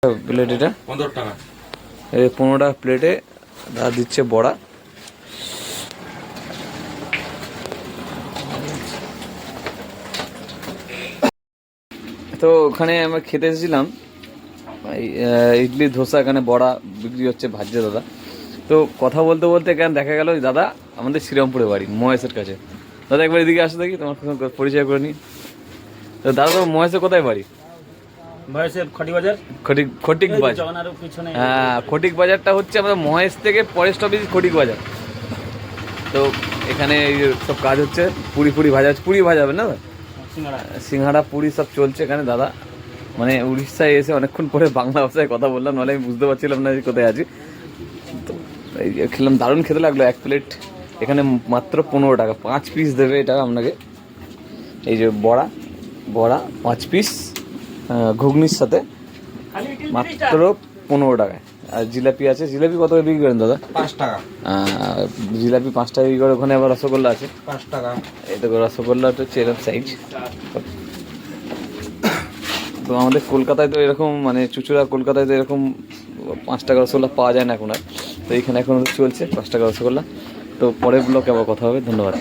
Plate এটা 15 টাকা। এই 15 টাকা প্লেটে দাদা দিচ্ছে বড়া। তো ওখানে আমরা খেতে এসেছিলাম ইডলি ধোসা, এখানে বড়া বিক্রি হচ্ছে, ভাজছে দাদা। তো কথা বলতে বলতে এখানে দেখা গেল দাদা আমাদের শ্রীরামপুরে বাড়ি, মহেশের কাছে। দাদা একবার এদিকে আসো দেখি, তোমার সঙ্গে পরিচয় করে নিই। তো দাদা তো মহেশের কোথায় বাড়ি? খটিক বাজার। খটিক বাজার, হ্যাঁ খটিক বাজারটা হচ্ছে আমাদের মহেশ থেকে ফরেস্ট অফিস খটিক বাজার। তো এখানে সব কাজ হচ্ছে, পুরি ভাজা, পুরি ভাজাবে না, সিঙ্গাড়া পুরি সব চলছে এখানে। দাদা মানে উড়িষ্যায় এসে অনেকক্ষণ পরে বাংলা ভাষায় কথা বললাম, নাহলে আমি বুঝতে পারছিলাম না যে কোথায় আছি। তো এই যে খেলাম, দারুণ খেতে লাগলো। এক প্লেট এখানে মাত্র 15 টাকা, 5 পিস দেবে এটা আপনাকে। এই যে বড়া 5 পিস ঘুগনির সাথে মাত্র 15 টাকায়। আর জিলাপি আছে, জিলাপি কত বিক্রি করেন দাদা? 5 টাকা। জিলাপি 5 টাকা বিক্রি করে। ওখানে আবার রসগোল্লা আছে 5 টাকা। এই তো রসগোল্লাটা হচ্ছে এরকম সাইজ। তো আমাদের কলকাতায় তো এরকম মানে চুচুড়া কলকাতায় তো এরকম 5 টাকা রসগোল্লা পাওয়া যায় না এখন আর। তো এইখানে এখন চলছে 5 টাকা রসগোল্লা। তো পরের ব্লকে আবার কথা হবে, ধন্যবাদ।